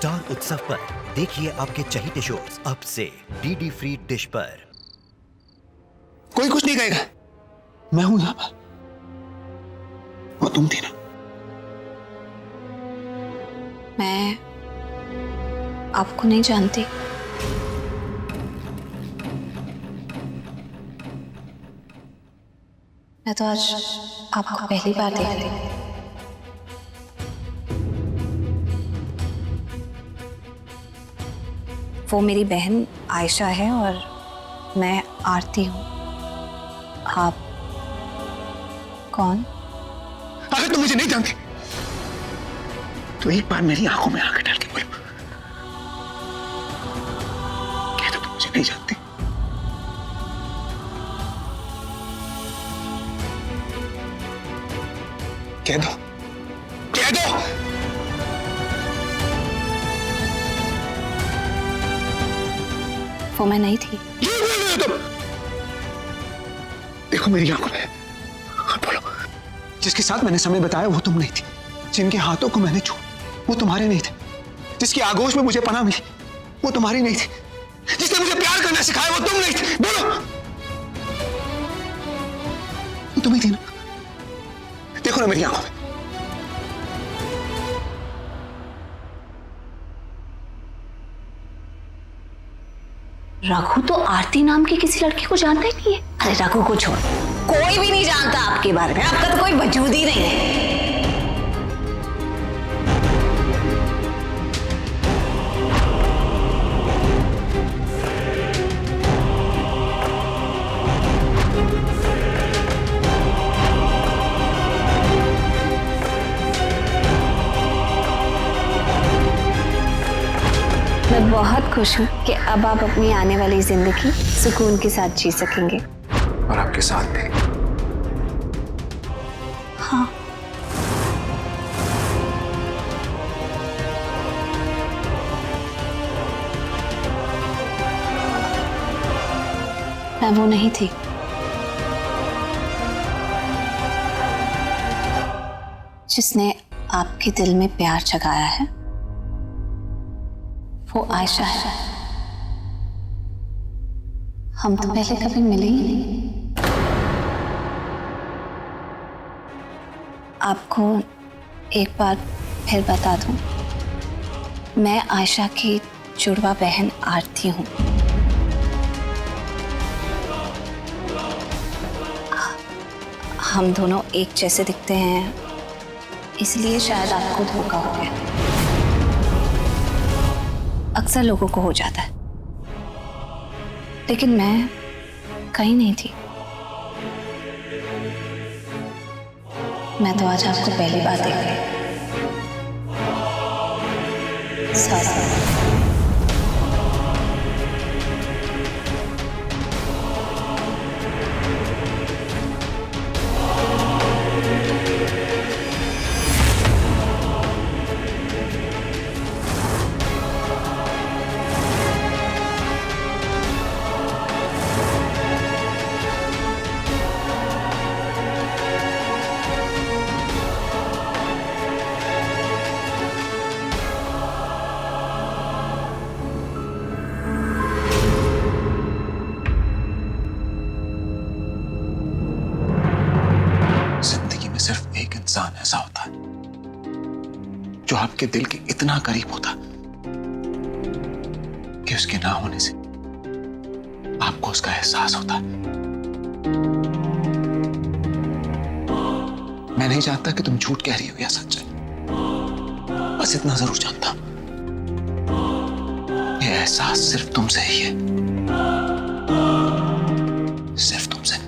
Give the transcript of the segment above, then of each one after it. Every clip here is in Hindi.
स्टार उत्सव पर देखिए आपके चहीते शोज अब से डीडी फ्री डिश पर। कोई कुछ नहीं कहेगा, मैं हूं यहां पर। वो तुम थी ना? मैं आपको नहीं जानती। मैं तो आज आपको पहली बार देख रही हूँ। वो मेरी बहन आयशा है और मैं आरती हूँ। आप कौन? अगर तुम मुझे नहीं जानती तो एक बार मेरी आंखों में आंखें डाल के बोलो, क्या तो तुम मुझे नहीं जानती? कह दो, कह दो। वो मैं नहीं थी। ये बोल रहे हो तुम? देखो मेरी आंखों में और बोलो, जिसके साथ मैंने समय बताया वो तुम नहीं थी। जिनके हाथों को मैंने छू वो तुम्हारे नहीं थे। जिसकी आगोश में मुझे पनाह मिली वो तुम्हारी नहीं थी। जिसने मुझे प्यार करना सिखाया वो तुम नहीं थी। बोलो, वो तुम ही थी ना? देखो ना मेरी आंखों में। रघु तो आरती नाम की किसी लड़की को जानता ही नहीं है। अरे रघु को छोड़, कोई भी नहीं जानता आपके बारे में। आपका तो कोई वजूद ही नहीं है। मैं बहुत खुश हूँ कि अब आप अपनी आने वाली जिंदगी सुकून के साथ जी सकेंगे। और आपके साथ भी। हाँ। मैं वो नहीं थी। जिसने आपके दिल में प्यार जगाया है वो आयशा है। हम तो पहले कभी मिले ही नहीं। आपको एक बार फिर बता दूं, मैं आयशा की जुड़वा बहन आरती हूं। हम दोनों एक जैसे दिखते हैं, इसलिए शायद आपको धोखा हो गया। अक्सर लोगों को हो जाता है, लेकिन मैं कहीं नहीं थी। मैं तो आज आपको पहली बार देख रही हूँ। इंसान ऐसा होता है जो आपके दिल के इतना करीब होता कि उसके ना होने से आपको उसका एहसास होता है। मैं नहीं जानता कि तुम झूठ कह रही हो या सच है, बस इतना जरूर जानता हूं, ये एहसास सिर्फ तुमसे ही है, सिर्फ तुमसे।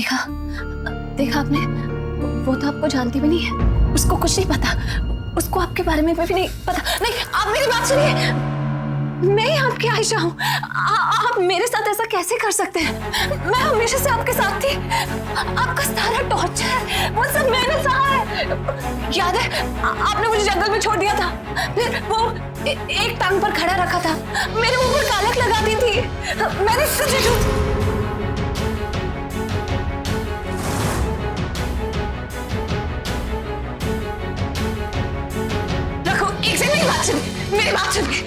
देखा देखा आपने, वो तो आपको जानती भी नहीं है, उसको कुछ नहीं पता, उसको आपके बारे में भी नहीं पता। नहीं, आप मेरी बात सुनिए, मैं ही आपकी आयशा हूँ। आप मेरे साथ ऐसा कैसे कर सकते हैं? मैं हमेशा से आपके साथ थी। आपका सारा टॉर्चर वो सब मैंने सहा है। याद है आपने मुझे जंगल में छोड़ दिया था, फिर वो एक टांग पर खड़ा रखा था, मेरे मुंह पर कालक लगा दी थी, मैंने सच रखो। एक से मेरी बात सुनिए, मेरी बात सुनिए,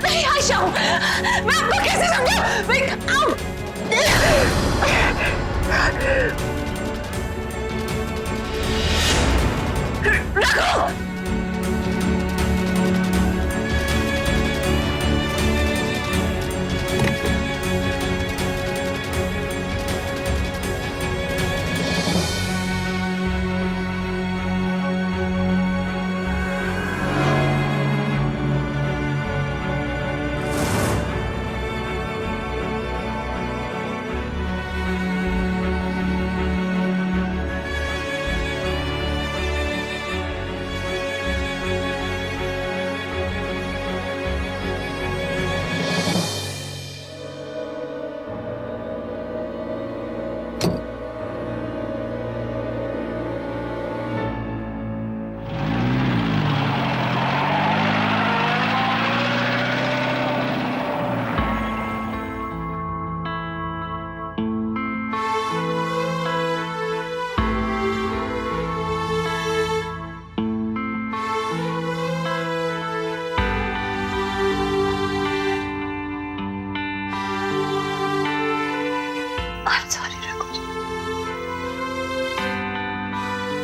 मैं आयशा हूँ, मैं आपको कैसे समझाऊं? रखो।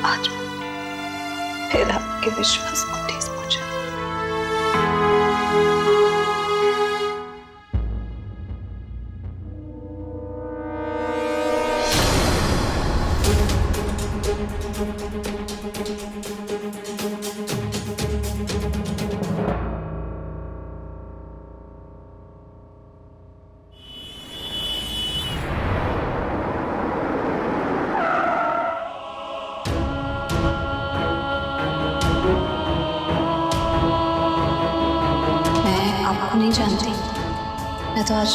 आज फिर आपके विश्वास को ठेस पहुंचा। आपको नहीं जानती, मैं तो आज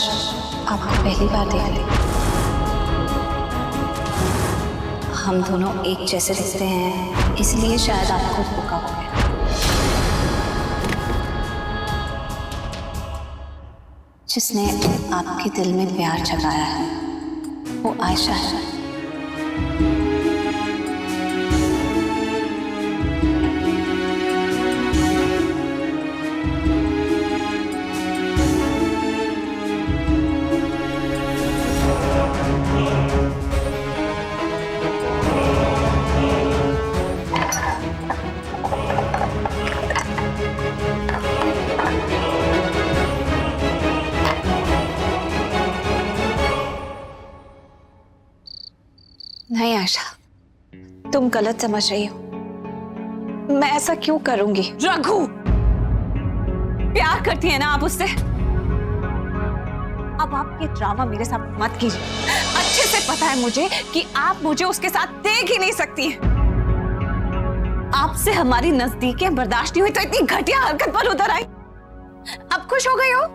आपको पहली बार देख रही। हम दोनों एक जैसे दिखते हैं, इसलिए शायद आपको धोखा हो गया। जिसने आपके दिल में प्यार जगाया है वो आयशा है। नहीं आयशा, तुम गलत समझ रही हो। मैं ऐसा क्यों करूंगी? रघु, प्यार करती है ना आप उससे? अब आप ये ड्रामा मेरे साथ मत कीजिए। अच्छे से पता है मुझे कि आप मुझे उसके साथ देख ही नहीं सकती हैं। आपसे हमारी नजदीकियां बर्दाश्त नहीं हुई तो इतनी घटिया हरकत पर उतर आई। अब खुश हो गई हो?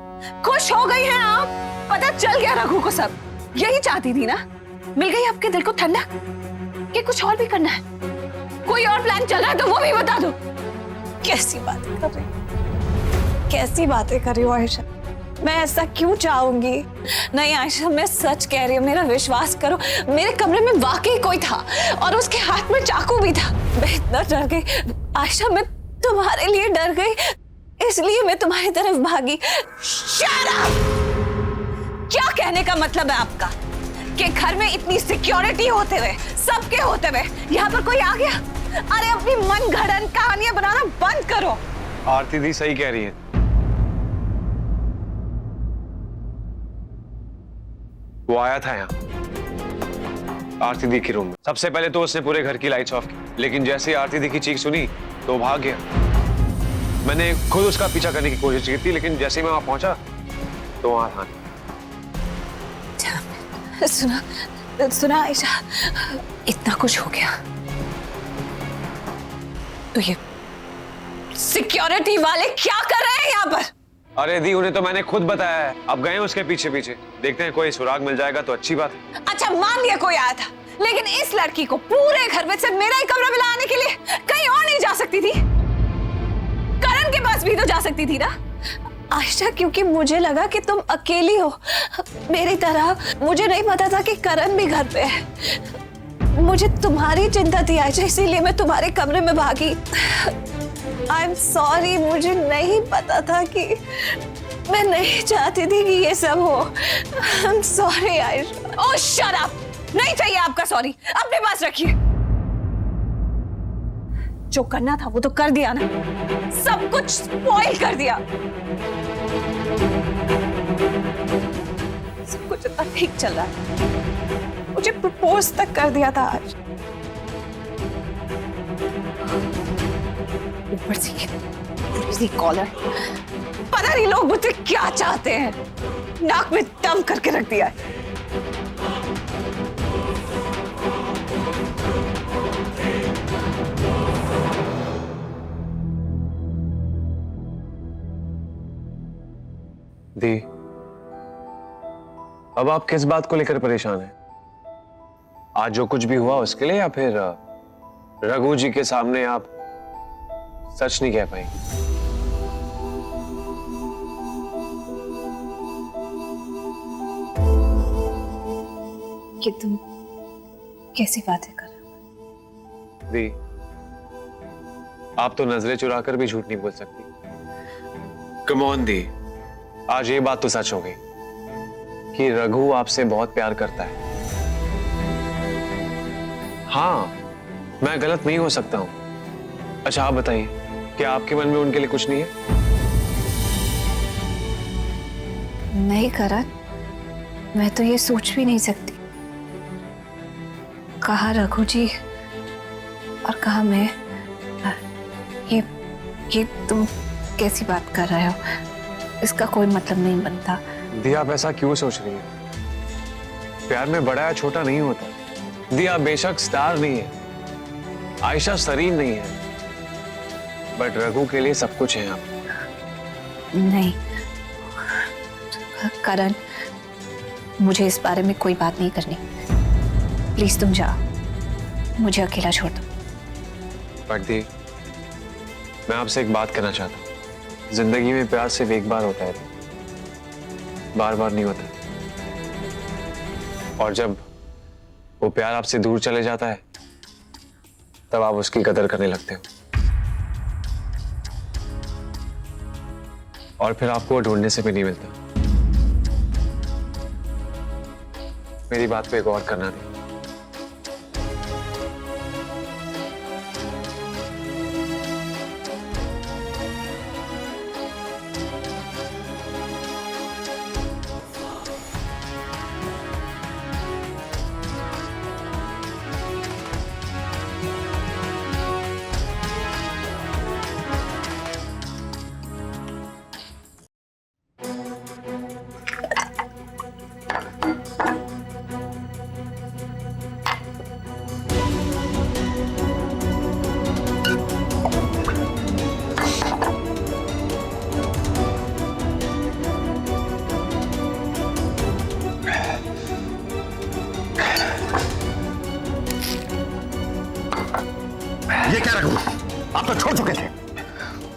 खुश हो गई हैं आप? पता चल गया रघु को सब। यही चाहती थी ना? मिल गई आपके दिल को ठंडक कि कुछ और भी करना है? कोई और प्लान चल रहा है तो वो भी बता दो। कैसी बातें कर रही हो? कैसी बातें कर रही हो आयशा? मैं ऐसा क्यों चाहूंगी? नहीं आयशा, मैं सच कह रही हूँ, मेरा विश्वास करो। मेरे कमरे में वाकई कोई था और उसके हाथ में चाकू भी था। मैं इतना डर गई आयशा, मैं तुम्हारे लिए डर गई, इसलिए मैं तुम्हारी तरफ भागी। Shut up! क्या कहने का मतलब है आपका कि घर में इतनी सिक्योरिटी होते हुए, सबके होते हुए यहाँ पर कोई आ गया? अरे अपनी मन घड़न कहानियां बनाना बंद करो। आरती दी सही कह रही है। वो आया था यहाँ आरती दी के रूम में। सबसे पहले तो उसने पूरे घर की लाइट्स ऑफ की, लेकिन जैसे ही आरती दी की चीख सुनी तो वो भाग गया। मैंने खुद उसका पीछा करने की कोशिश की थी, लेकिन जैसे ही मैं वहां पहुंचा तो वहां था। सुना, सुना आयशा, इतना कुछ हो गया तो ये सिक्योरिटी वाले क्या कर रहे हैं यहाँ पर? अरे दी, उन्हें तो मैंने खुद बताया है, अब गए उसके पीछे पीछे, देखते हैं कोई सुराग मिल जाएगा तो अच्छी बात है। अच्छा मान लिया कोई आया था, लेकिन इस लड़की को पूरे घर में से मेरा ही कमरा मिलाने के लिए कहीं और नहीं जा सकती थी? करण के पास भी तो जा सकती थी ना आयशा, क्योंकि मुझे लगा कि तुम अकेली हो मेरी तरह। मुझे नहीं पता था कि करण भी घर पे है। मुझे तुम्हारी चिंता थी आयशा, इसीलिए मैं तुम्हारे कमरे में भागी। आई एम सॉरी, मुझे नहीं पता था कि मैं नहीं चाहती थी कि ये सब हो। I am sorry Ayesha. Oh shut up, नहीं चाहिए आपका सॉरी, अपने पास रखिए। जो करना था वो तो कर दिया ना, सब कुछ स्पॉइल कर दिया। सब कुछ इतना ठीक चल रहा है, मुझे प्रपोज तक कर दिया था आज। ऊपर से कॉलर, पता नहीं लोग मुझसे क्या चाहते हैं, नाक में दम करके रख दिया है। दी, अब आप किस बात को लेकर परेशान हैं? आज जो कुछ भी हुआ उसके लिए, या फिर रघु जी के सामने आप सच नहीं कह पाई? कि तुम कैसी बातें कर रहे हो? दी, आप तो नजरें चुराकर भी झूठ नहीं बोल सकती। कम ऑन दी, आज ये बात तो सच हो गई कि रघु आपसे बहुत प्यार करता है। हाँ, मैं गलत नहीं हो सकता हूं। अच्छा आप बताइए, क्या आपके मन में उनके लिए कुछ नहीं है? नहीं करण, मैं तो ये सोच भी नहीं सकती। कहा रघु जी और कहा मैं। ये तुम कैसी बात कर रहे हो? इसका कोई मतलब नहीं बनता। दी, आप ऐसा क्यों सोच रही है? प्यार में बड़ा या छोटा नहीं होता। दी, आप बेशक स्टार नहीं है, आयशा सरीन नहीं है, बट रघु के लिए सब कुछ है आप। नहीं करण, मुझे इस बारे में कोई बात नहीं करनी। प्लीज तुम जाओ, मुझे अकेला छोड़ दो। बट दी, मैं आपसे एक बात करना चाहता हूँ। जिंदगी में प्यार सिर्फ एक बार होता है, बार बार नहीं होता। और जब वो प्यार आपसे दूर चले जाता है तब आप उसकी कदर करने लगते हो, और फिर आपको ढूंढने से भी नहीं मिलता। मेरी बात पे गौर करना नहीं। ये क्या रखूं? आप तो छोड़ चुके थे।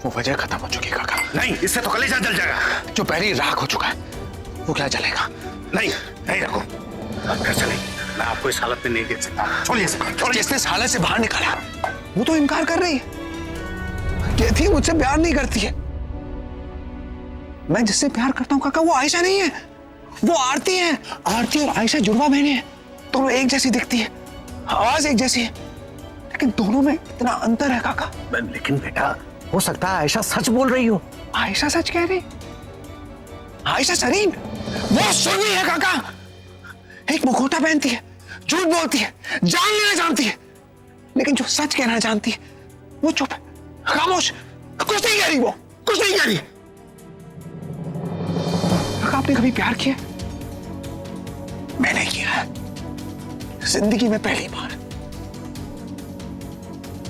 वो वजह खत्म हो चुकी काका। नहीं, इससे तो कलेजा जल जाएगा। जो पहले ही राख हो चुका है वो क्या जलेगा? नहीं नहीं रखो, अब घर चले। मैं आपको इस हालत में नहीं देख सकता। छोड़िए इसे, छोड़िए। जिसने इस हालत से बाहर निकाला वो तो इनकार कर रही है, कहती है मुझसे प्यार नहीं करती है। मैं जिससे प्यार करता हूँ काका वो आयशा नहीं है, वो आरती है। आरती और आयशा जुड़वा बहनें हैं, दोनों एक जैसी दिखती है, आवाज एक जैसी है, लेकिन दोनों में इतना अंतर है काका। लेकिन बेटा, हो सकता है आयशा सच बोल रही हो। आयशा सच कह रही? आयशा सरीन वो सुनी है काका, एक मुखौटा पहनती है, झूठ बोलती है, जान लेना जानती है, लेकिन जो सच कहना जानती है वो चुप है, खामोश, कुछ नहीं कह रही, वो कुछ नहीं कह रही। काका आपने कभी प्यार किया? मैंने किया है, जिंदगी में पहली बार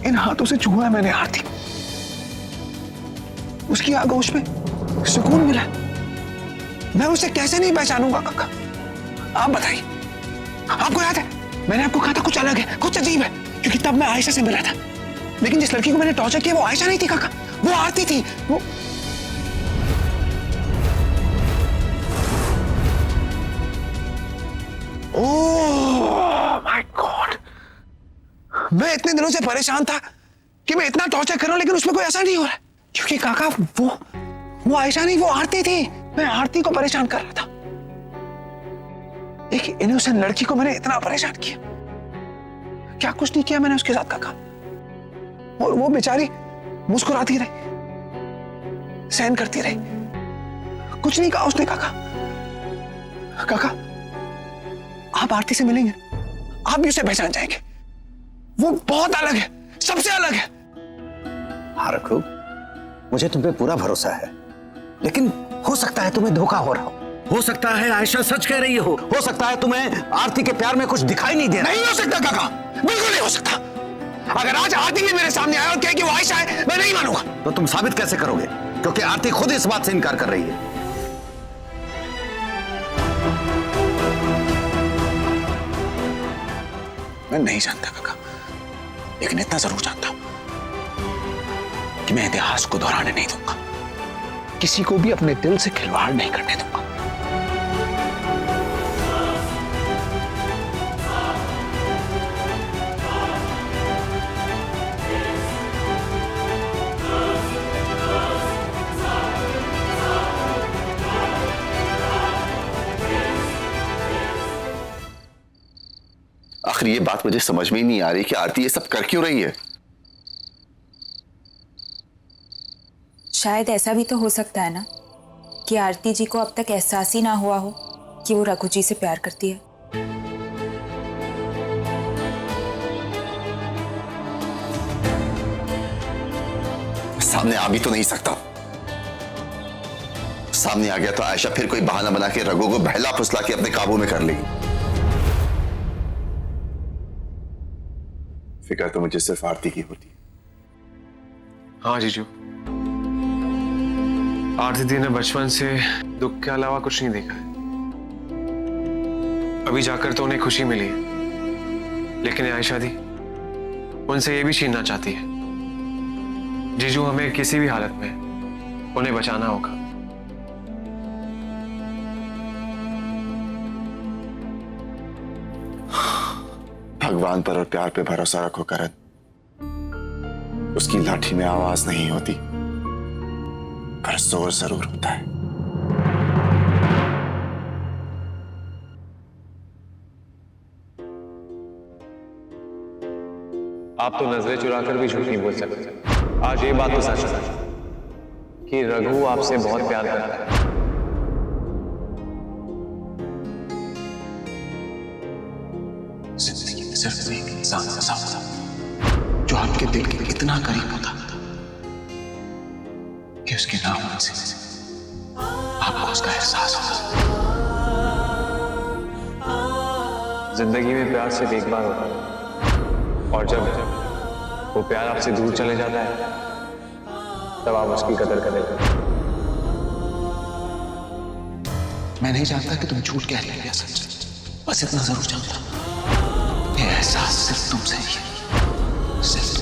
इन हाथों से छुआ है मैंने आरती। उसकी आगोश में सुकून मिला। मैं उसे कैसे नहीं पहचानूंगा काका? आप बताइए। आपको याद है मैंने आपको कहा था कुछ अलग है, कुछ अजीब है, क्योंकि तब मैं आयशा से मिला था। लेकिन जिस लड़की को मैंने टॉर्चर किया वो आयशा नहीं थी काका, वो आरती थी। वो ओह माय गॉड, मैं इतने दिनों से परेशान था कि मैं इतना टॉर्चर कर रहा हूं लेकिन उसमें कोई असर नहीं हो रहा, क्योंकि काका वो आयशा नहीं, वो आरती थी। मैं आरती को परेशान कर रहा था। एक इनोसेंट लड़की को मैंने इतना परेशान किया। क्या कुछ नहीं किया मैंने उसके साथ काका। और वो बेचारी मुस्कुराती रही, सहन करती रही, कुछ नहीं कहा उसने काका। काका आप आरती से मिलेंगे, आप भी उसे पहचान जाएंगे। वो बहुत अलग है, सबसे अलग है। हाँ रघु, मुझे तुम पे पूरा भरोसा है, लेकिन हो सकता है तुम्हें धोखा हो रहा हो सकता है आयशा सच कह रही हो सकता है तुम्हें आरती के प्यार में कुछ दिखाई नहीं दे रहा। नहीं हो सकता काका, बिल्कुल नहीं हो सकता। अगर आज आरती भी मेरे सामने आए और कहे कि वो आयशा है, मैं नहीं मानूंगा। तो तुम साबित कैसे करोगे? क्योंकि आरती खुद इस बात से इनकार कर रही है। मैं नहीं जानता काका, लेकिन इतना जरूर जानता हूं कि मैं इतिहास को दोहराने नहीं दूंगा। किसी को भी अपने दिल से खिलवाड़ नहीं करने दूंगा। आखिर ये बात मुझे समझ में ही नहीं आ रही कि आरती ये सब कर क्यों रही है। शायद ऐसा भी तो हो सकता है ना कि आरती जी को अब तक एहसास ही ना हुआ हो कि वो रघु जी से प्यार करती है। सामने आ भी तो नहीं सकता। सामने आ गया तो आयशा फिर कोई बहाना बना के रघु को बहला फुसला के अपने काबू में कर लेगी। फिक्र तो मुझे सिर्फ आरती की होती है। हाँ जीजू, आरती दी ने बचपन से दुख के अलावा कुछ नहीं देखा है। अभी जाकर तो उन्हें खुशी मिली है, लेकिन आयशा दी उनसे ये भी छीनना चाहती है। जीजू, हमें किसी भी हालत में उन्हें बचाना होगा। भगवान पर और प्यार पे भरोसा रखो करण। उसकी लाठी में आवाज नहीं होती, पर जोर जरूर होता है। आप तो नजरें चुराकर भी झूठ नहीं बोल सकते। आज ये बात तो सच है कि रघु आपसे बहुत प्यार करता है। जिंदगी में सिर्फ एक इंसान ऐसा होता जो आपके दिल के इतना करीब होता कि उसके नाम से आपको उसका एहसास होता। जिंदगी में प्यार सिर्फ एक बार होता है, और जब वो प्यार आपसे दूर चले जाता है तब आप उसकी कदर करेंगे। मैं नहीं जानता कि तुम झूठ कह रही हो या सच, बस इतना जरूर जानता हूं, ये एहसास सिर्फ तुमसे ही है, सिर्फ